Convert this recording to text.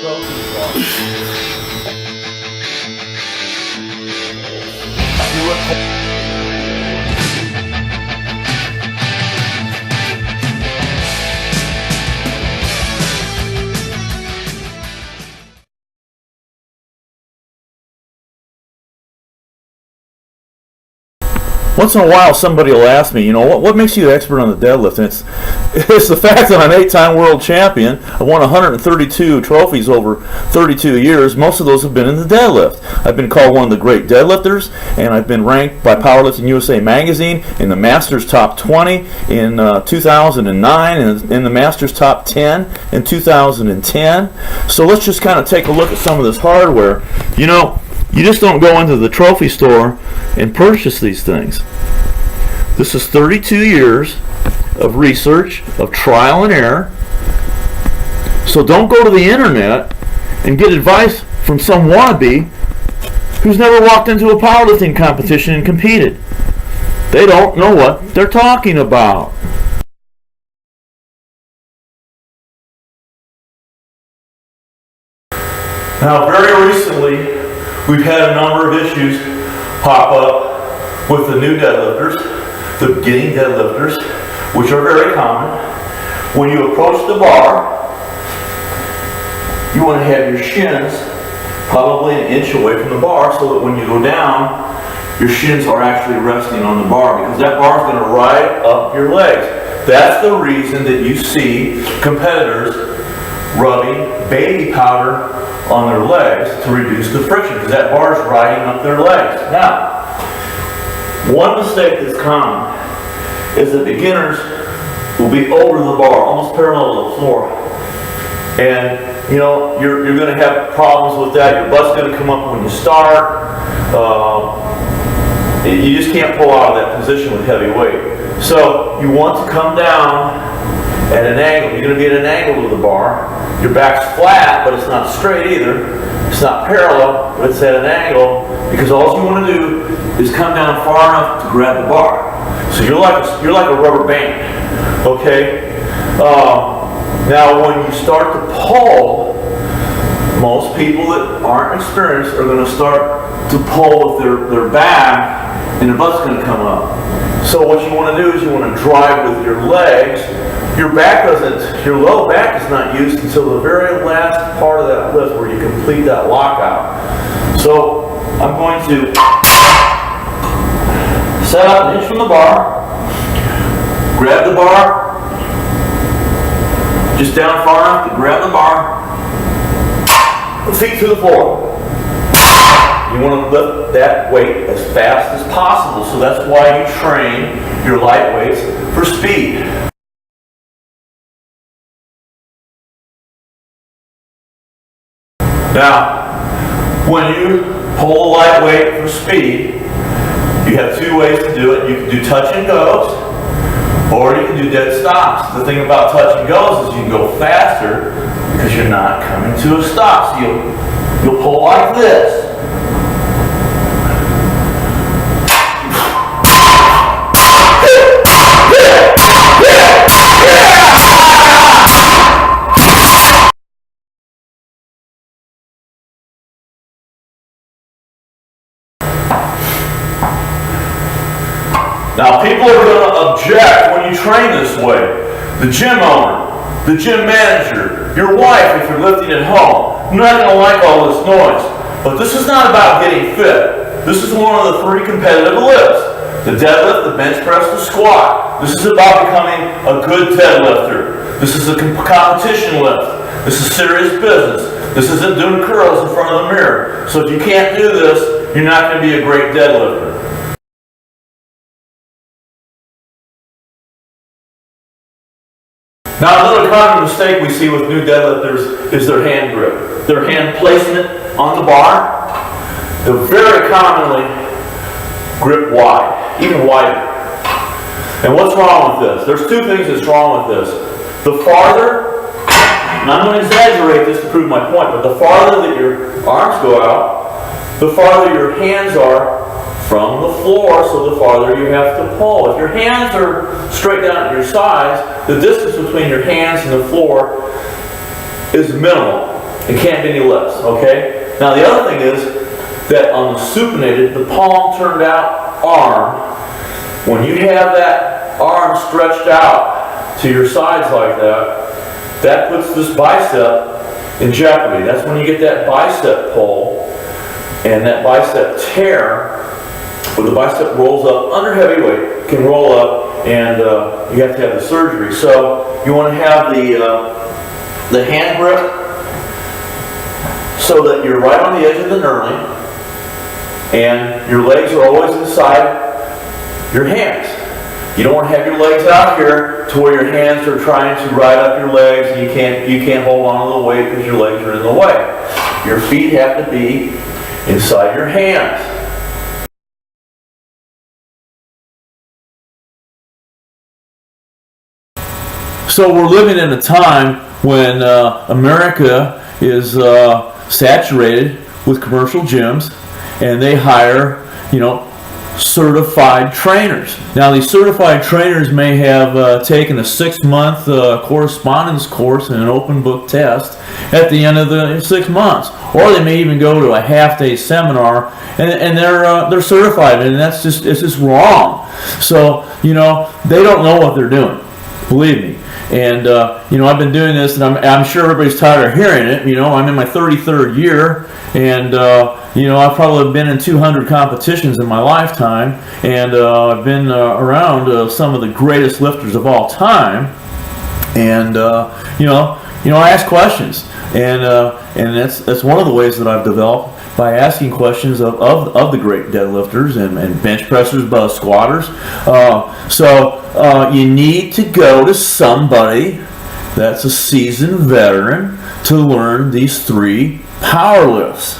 trophies are. See what Once in a while, somebody will ask me, you know, what makes you the expert on the deadlift? And it's the fact that I'm an 8-time world champion. I won 132 trophies over 32 years. Most of those have been in the deadlift. I've been called one of the great deadlifters, and I've been ranked by Powerlifting USA magazine in the Masters Top 20 in 2009 and in the Masters Top 10 in 2010. So let's just kind of take a look at some of this hardware. You know, you just don't go into the trophy store and purchase these things. This is 32 years of research, of trial and error. So don't go to the internet and get advice from some wannabe who's never walked into a powerlifting competition and competed. They don't know what they're talking about. Now, very recently, we've had a number of issues pop up with the new deadlifters, the beginning deadlifters, which are very common. When you approach the bar, you want to have your shins probably an inch away from the bar so that when you go down, your shins are actually resting on the bar, because that bar is going to ride up your legs. That's the reason that you see competitors rubbing baby powder on their legs to reduce the friction, because that bar is riding up their legs. Now, one mistake that's common is that beginners will be over the bar, almost parallel to the floor. And you know, you're going to have problems with that. Your butt's going to come up when you start. You just can't pull out of that position with heavy weight. So you want to come down at an angle. You're going to be at an angle to the bar. Your back's flat, but it's not straight either. It's not parallel, but it's at an angle, because all you want to do is come down far enough to grab the bar. So you're like a rubber band, okay? Now, when you start to pull, most people that aren't experienced are going to start to pull with their back, and their butt's going to come up. So what you want to do is you want to drive with your legs. Your low back is not used until the very last part of that lift where you complete that lockout. So I'm going to set up an inch from the bar, grab the bar, just down far enough to grab the bar, feet to the floor. You want to lift that weight as fast as possible, so that's why you train your light weights for speed. Now, when you pull a light weight for speed, you have two ways to do it. You can do touch and goes, or you can do dead stops. The thing about touch and goes is you can go faster because you're not coming to a stop. So you'll pull like this. Now, people are going to object when you train this way. The gym owner, the gym manager, your wife if you're lifting at home. I'm not going to like all this noise. But this is not about getting fit. This is one of the 3 competitive lifts. The deadlift, the bench press, the squat. This is about becoming a good deadlifter. This is a competition lift. This is serious business. This isn't doing curls in front of the mirror. So if you can't do this, you're not going to be a great deadlifter. Now, another common mistake we see with new deadlifters is their hand grip. Their hand placement on the bar. They'll very commonly grip wide, even wider. And what's wrong with this? There's 2 things that's wrong with this. The farther, and I'm going to exaggerate this to prove my point, but the farther that your arms go out, the farther your hands are from the floor, so the farther you have to pull. If your hands are straight down at your sides, the distance between your hands and the floor is minimal. It can't be any less, okay? Now the other thing is that on the supinated, the palm turned out arm, when you have that arm stretched out to your sides like that, that puts this bicep in jeopardy. That's when you get that bicep pull and that bicep tear, where the bicep rolls up under heavy weight, can roll up, and you have to have the surgery. So you want to have the hand grip so that you're right on the edge of the knurling, and your legs are always inside your hands. You don't want to have your legs out here to where your hands are trying to ride up your legs, and you can't hold on to the weight because your legs are in the way. Your feet have to be inside your hands. So we're living in a time when America is saturated with commercial gyms, and they hire, certified trainers. Now these certified trainers may have taken a 6-month correspondence course and an open book test at the end of the 6 months, or they may even go to a half-day seminar, and they're certified, and it's just wrong. So they don't know what they're doing, believe me. And I've been doing this, and I'm sure everybody's tired of hearing it. I'm in my 33rd year, and I've probably been in 200 competitions in my lifetime, and I've been around some of the greatest lifters of all time. And I ask questions, and that's one of the ways that I've developed, by asking questions of the great deadlifters and bench pressers, squatters. So you need to go to somebody that's a seasoned veteran to learn these 3 power lifts.